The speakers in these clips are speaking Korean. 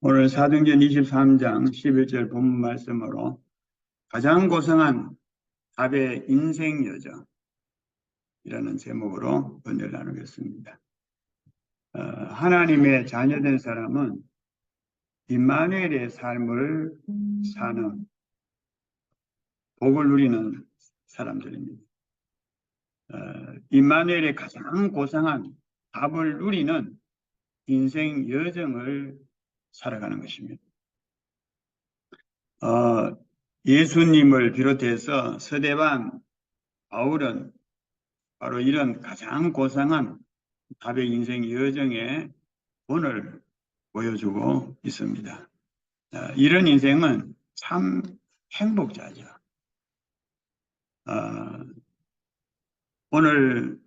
오늘 사도행전 23장 11절 본문 말씀으로 가장 고상한 답의 인생 여정이라는 제목으로 은혜를 나누겠습니다. 하나님의 자녀된 사람은 임마누엘의 삶을 사는 복을 누리는 사람들입니다. 임마누엘의 가장 고상한 답을 누리는 인생 여정을 살아가는 것입니다. 예수님을 비롯해서 서대반, 바울은 바로 이런 가장 고상한 답의 인생 여정의 본을 보여주고 있습니다. 이런 인생은 참 행복자죠. 오늘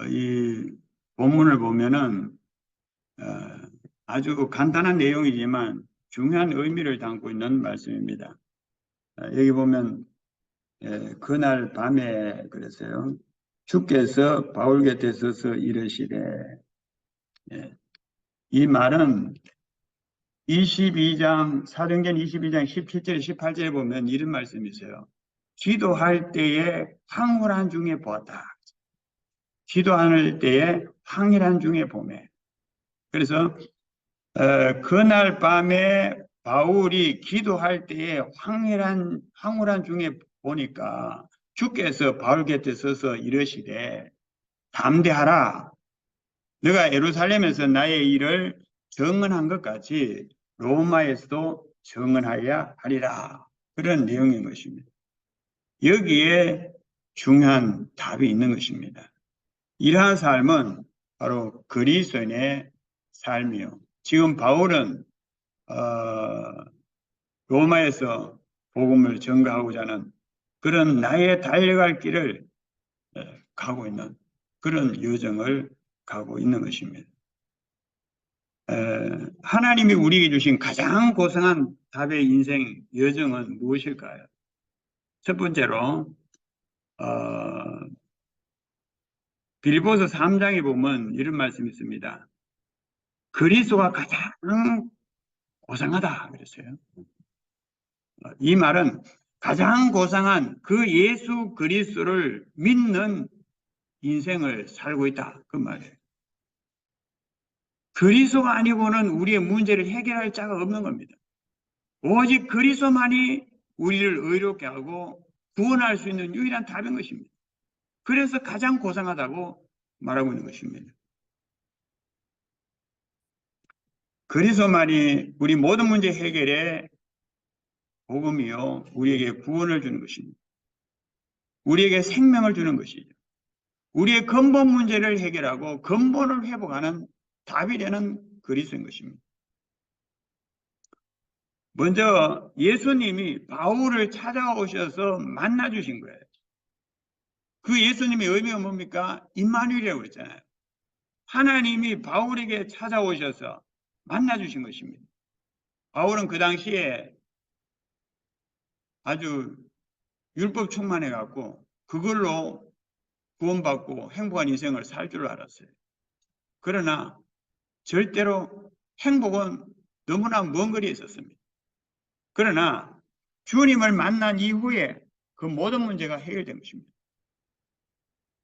이 본문을 보면은 아주 간단한 내용이지만 중요한 의미를 담고 있는 말씀입니다. 여기 보면 그날 밤에 그랬어요. 주께서 바울 곁에 서서 이르시되, 이 말은 사도행전 22장 17절 18절에 보면 이런 말씀이 있어요. 기도할 때에 황홀한 중에 보았다. 기도할 때에 황홀한 중에 보매. 그래서 그날 밤에 바울이 기도할 때에 황홀한 중에 보니까 주께서 바울 곁에 서서 이르시되 담대하라. 너가 예루살렘에서 나의 일을 증언한 것 같이 로마에서도 증언하여야 하리라. 그런 내용인 것입니다. 여기에 중요한 답이 있는 것입니다. 이러한 삶은 바로 그리스도인의 삶이요. 지금 바울은 로마에서 복음을 전가하고자 하는 그런 나의 달려갈 길을 가고 있는 그런 여정을 가고 있는 것입니다. 하나님이 우리에게 주신 가장 고상한 답의 인생 여정은 무엇일까요? 첫 번째로 빌립보서 3장에 보면 이런 말씀이 있습니다. 그리스도가 가장 고상하다 그랬어요. 이 말은 가장 고상한 그 예수 그리스도를 믿는 인생을 살고 있다 그 말이에요. 그리스도가 아니고는 우리의 문제를 해결할 자가 없는 겁니다. 오직 그리스도만이 우리를 의롭게 하고 구원할 수 있는 유일한 답인 것입니다. 그래서 가장 고상하다고 말하고 있는 것입니다. 그리스도만이 우리 모든 문제 해결에 복음이요 우리에게 구원을 주는 것입니다. 우리에게 생명을 주는 것이죠. 우리의 근본 문제를 해결하고 근본을 회복하는 답이 되는 그리스도인 것입니다. 먼저 예수님이 바울을 찾아오셔서 만나주신 거예요. 그 예수님의 의미가 뭡니까? 임마누엘이라고 그랬잖아요. 하나님이 바울에게 찾아오셔서 만나주신 것입니다. 바울은 그 당시에 아주 율법 충만해갖고 그걸로 구원받고 행복한 인생을 살 줄 알았어요. 그러나 절대로 행복은 너무나 먼 거리에 있었습니다. 그러나 주님을 만난 이후에 그 모든 문제가 해결된 것입니다.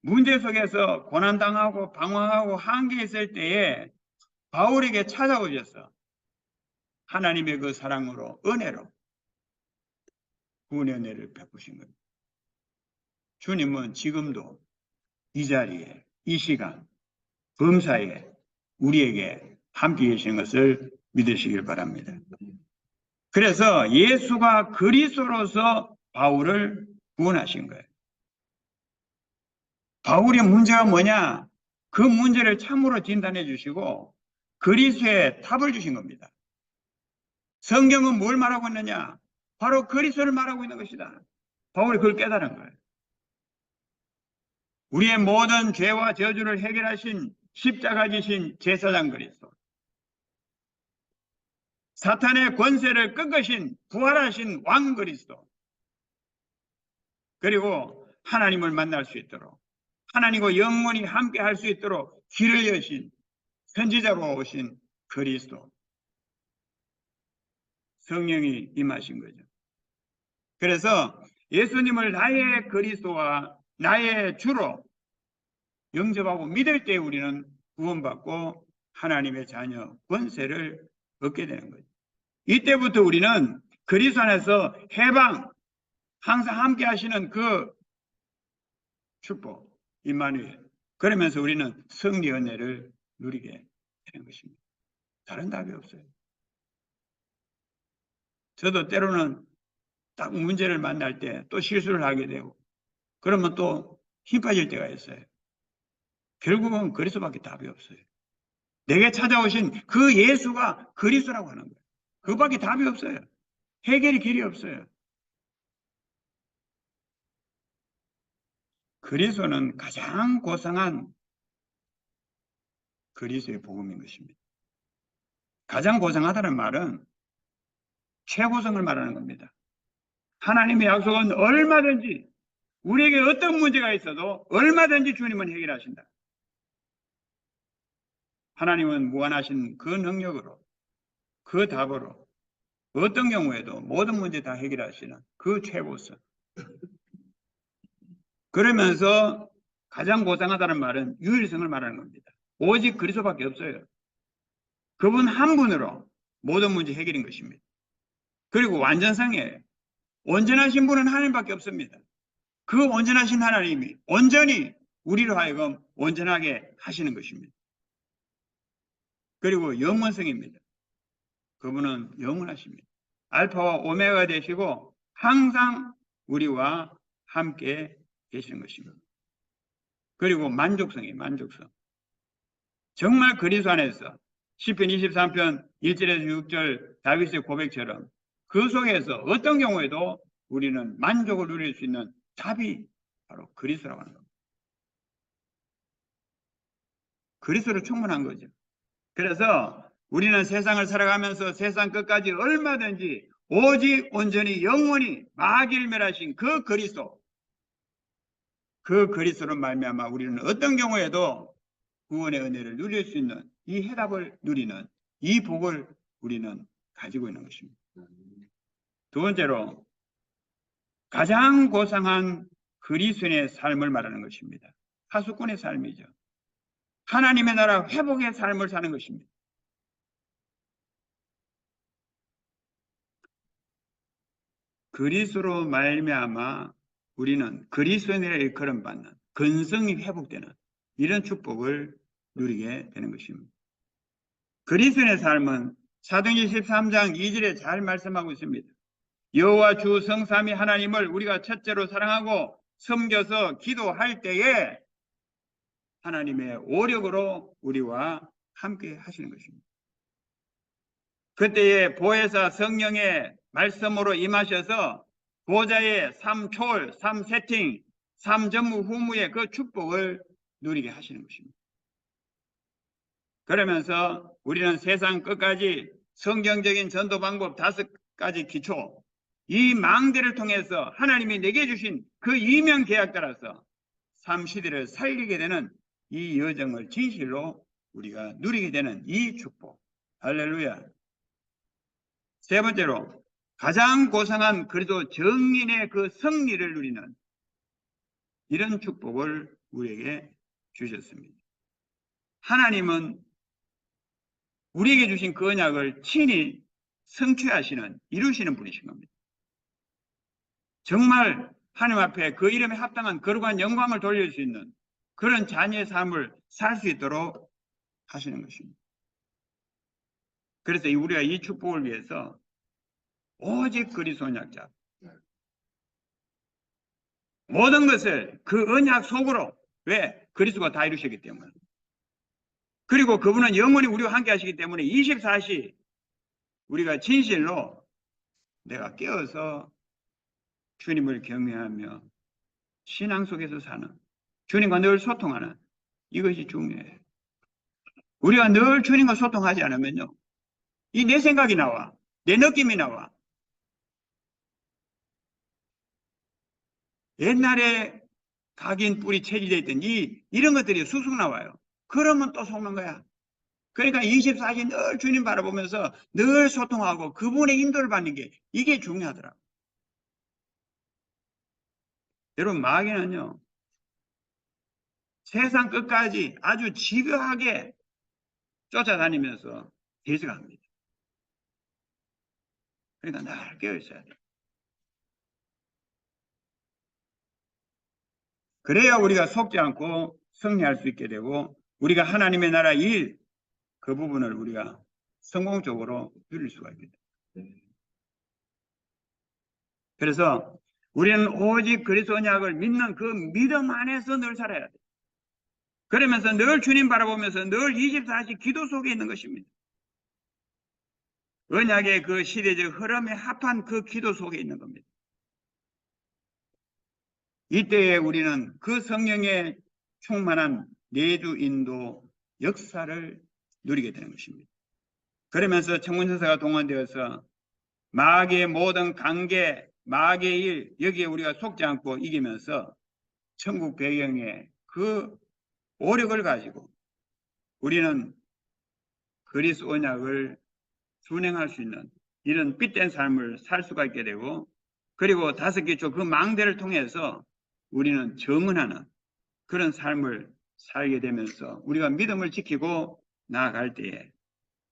문제 속에서 고난당하고 방황하고 한계에 있을 때에 바울에게 찾아오셔서 하나님의 그 사랑으로 은혜로 구원의 은혜를 베푸신 겁니다. 주님은 지금도 이 자리에 이 시간 범사에 우리에게 함께 계신 것을 믿으시길 바랍니다. 그래서 예수가 그리스도로서 바울을 구원하신 거예요. 바울의 문제가 뭐냐? 그 문제를 참으로 진단해 주시고 그리스도의 답을 주신 겁니다. 성경은 뭘 말하고 있느냐? 바로 그리스도를 말하고 있는 것이다. 바울이 그걸 깨달은 거예요. 우리의 모든 죄와 저주를 해결하신 십자가 지신 제사장 그리스도, 사탄의 권세를 꺾으신 부활하신 왕 그리스도, 그리고 하나님을 만날 수 있도록 하나님과 영원히 함께 할 수 있도록 길을 여신 선지자로 오신 그리스도, 성령이 임하신 거죠. 그래서 예수님을 나의 그리스도와 나의 주로 영접하고 믿을 때 우리는 구원받고 하나님의 자녀 권세를 얻게 되는 거죠. 이때부터 우리는 그리스도 안에서 해방, 항상 함께 하시는 그 축복, 임마누엘. 그러면서 우리는 승리 은혜를 누리게 되는 것입니다. 다른 답이 없어요. 저도 때로는 딱 문제를 만날 때 또 실수를 하게 되고 그러면 또 힘 빠질 때가 있어요. 결국은 그리스도밖에 답이 없어요. 내게 찾아오신 그 예수가 그리스도라고 하는 거예요. 그밖에 답이 없어요. 해결의 길이 없어요. 그리스도는 가장 고상한 그리스도의 복음인 것입니다. 가장 고상하다는 말은 최고성을 말하는 겁니다. 하나님의 약속은 얼마든지 우리에게 어떤 문제가 있어도 얼마든지 주님은 해결하신다. 하나님은 무한하신 그 능력으로 그 답으로 어떤 경우에도 모든 문제 다 해결하시는 그 최고성. 그러면서 가장 고상하다는 말은 유일성을 말하는 겁니다. 오직 그리스도밖에 없어요. 그분 한 분으로 모든 문제 해결인 것입니다. 그리고 완전성이에요. 온전하신 분은 하나님밖에 없습니다. 그 온전하신 하나님이 온전히 우리로 하여금 온전하게 하시는 것입니다. 그리고 영원성입니다. 그분은 영원하십니다. 알파와 오메가가 되시고 항상 우리와 함께 계시는 것입니다. 그리고 만족성이에요. 만족성. 정말 그리스도 안에서 시편 23편 1절에서 6절 다윗의 고백처럼 그 속에서 어떤 경우에도 우리는 만족을 누릴 수 있는 답이 바로 그리스도라고 하는 겁니다. 그리스도로 충분한 거죠. 그래서 우리는 세상을 살아가면서 세상 끝까지 얼마든지 오직 온전히 영원히 마길멸하신 그 그리스도, 그 그리스도로 말미암아 우리는 어떤 경우에도 구원의 은혜를 누릴 수 있는 이 해답을 누리는 이 복을 우리는 가지고 있는 것입니다. 두 번째로 가장 고상한 그리스도인의 삶을 말하는 것입니다. 하수꾼의 삶이죠. 하나님의 나라 회복의 삶을 사는 것입니다. 그리스도로 말미암아 우리는 그리스도인의 일컬음받는 근성이 회복되는 이런 축복을 누리게 되는 것입니다. 그리스도인의 삶은 사도행전 13장 2절에 잘 말씀하고 있습니다. 여호와 주 성삼위 하나님을 우리가 첫째로 사랑하고 섬겨서 기도할 때에 하나님의 오력으로 우리와 함께 하시는 것입니다. 그때에 보혜사 성령의 말씀으로 임하셔서 보좌의 3초월, 3세팅, 3전무 후무의 그 축복을 누리게 하시는 것입니다. 그러면서 우리는 세상 끝까지 성경적인 전도 방법 5가지 기초, 이 망대를 통해서 하나님이 내게 주신 그 이명 계약 따라서 삶 시대를 살리게 되는 이 여정을 진실로 우리가 누리게 되는 이 축복. 할렐루야. 세 번째로 가장 고상한 그래도 정인의 그 승리를 누리는 이런 축복을 우리에게 주셨습니다. 하나님은 우리에게 주신 그 언약을 친히 성취하시는, 이루시는 분이신 겁니다. 정말 하나님 앞에 그 이름에 합당한 거룩한 영광을 돌릴 수 있는 그런 자녀의 삶을 살 수 있도록 하시는 것입니다. 그래서 우리가 이 축복을 위해서 오직 그리스도 언약 잡 모든 것을 그 언약 속으로, 왜? 그리스도가 다 이루셨기 때문에. 그리고 그분은 영원히 우리와 함께 하시기 때문에 24시 우리가 진실로 내가 깨어서 주님을 경외하며 신앙 속에서 사는, 주님과 늘 소통하는 이것이 중요해요. 우리가 늘 주님과 소통하지 않으면요, 이 내 생각이 나와, 내 느낌이 나와. 옛날에 각인 뿌리 체질되어 있던 이런 것들이 쑥쑥 나와요. 그러면 또 속는 거야. 그러니까 24시 늘 주님 바라보면서 늘 소통하고 그분의 인도를 받는 게 이게 중요하더라고요. 여러분, 마귀는요, 세상 끝까지 아주 집요하게 쫓아다니면서 대적합니다. 그러니까 늘 깨어 있어야 돼요. 그래야 우리가 속지 않고 승리할 수 있게 되고 우리가 하나님의 나라 일, 그 부분을 우리가 성공적으로 누릴 수가 있게 됩니다. 그래서 우리는 오직 그리스도 언약을 믿는 그 믿음 안에서 늘 살아야 돼요. 그러면서 늘 주님 바라보면서 늘 24시 기도 속에 있는 것입니다. 언약의 그 시대적 흐름에 합한 그 기도 속에 있는 겁니다. 이때에 우리는 그 성령의 충만한 내주 인도 역사를 누리게 되는 것입니다. 그러면서 천군천사가 동원되어서 마귀의 모든 관계, 마귀의 일, 여기에 우리가 속지 않고 이기면서 천국 배경에 그 오력을 가지고 우리는 그리스도 언약을 준행할 수 있는 이런 빛된 삶을 살 수가 있게 되고, 그리고 다섯 기초 그 망대를 통해서 우리는 정언하는 그런 삶을 살게 되면서 우리가 믿음을 지키고 나아갈 때에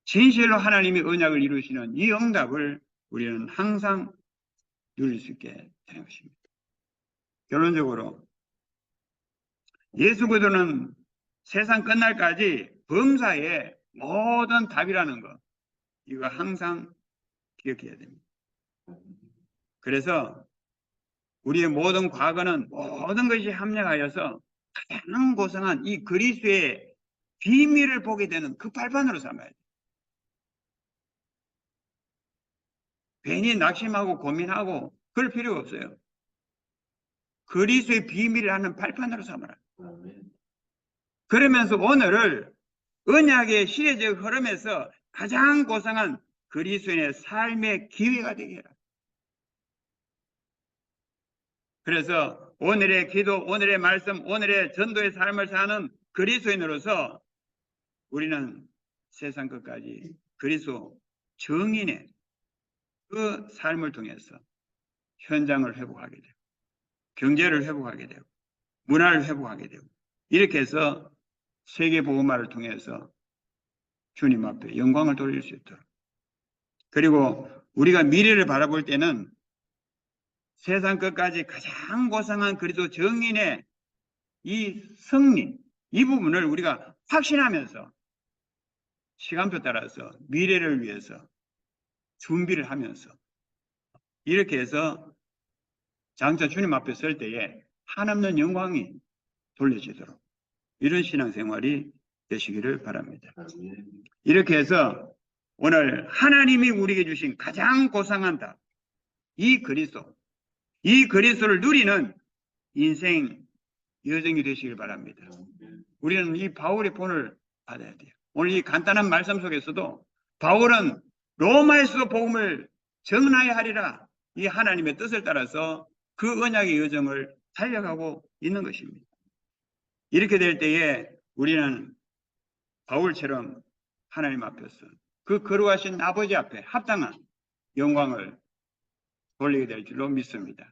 진실로 하나님이 언약을 이루시는 이 응답을 우리는 항상 누릴 수 있게 되는 것입니다. 결론적으로 예수 그리스도는 세상 끝날까지 범사의 모든 답이라는 것, 이거 항상 기억해야 됩니다. 그래서 우리의 모든 과거는 모든 것이 합력하여서 가장 고상한 이 그리스도의 비밀을 보게 되는 그 발판으로 삼아야 돼요. 괜히 낙심하고 고민하고 그럴 필요가 없어요. 그리스도의 비밀을 하는 발판으로 삼아라. 그러면서 오늘을 언약의 시대적 흐름에서 가장 고상한 그리스도인의 삶의 기회가 되게 해라. 그래서 오늘의 기도, 오늘의 말씀, 오늘의 전도의 삶을 사는 그리스도인으로서 우리는 세상 끝까지 그리스도 정인의 그 삶을 통해서 현장을 회복하게 되고 경제를 회복하게 되고 문화를 회복하게 되고 이렇게 해서 세계 복음화를 통해서 주님 앞에 영광을 돌릴 수 있도록, 그리고 우리가 미래를 바라볼 때는 세상 끝까지 가장 고상한 그리스도 정인의 이 승리, 이 부분을 우리가 확신하면서 시간표 따라서 미래를 위해서 준비를 하면서 이렇게 해서 장차 주님 앞에 설 때에 한없는 영광이 돌려지도록 이런 신앙생활이 되시기를 바랍니다. 이렇게 해서 오늘 하나님이 우리에게 주신 가장 고상한 답, 이 그리스도, 이 그리스도를 누리는 인생 여정이 되시길 바랍니다. 우리는 이 바울의 본을 받아야 돼요. 오늘 이 간단한 말씀 속에서도 바울은 로마에서도 복음을 전하여야 하리라, 이 하나님의 뜻을 따라서 그 언약의 여정을 달려가고 있는 것입니다. 이렇게 될 때에 우리는 바울처럼 하나님 앞에서 그 거룩하신 아버지 앞에 합당한 영광을 돌리게 될 줄로 믿습니다.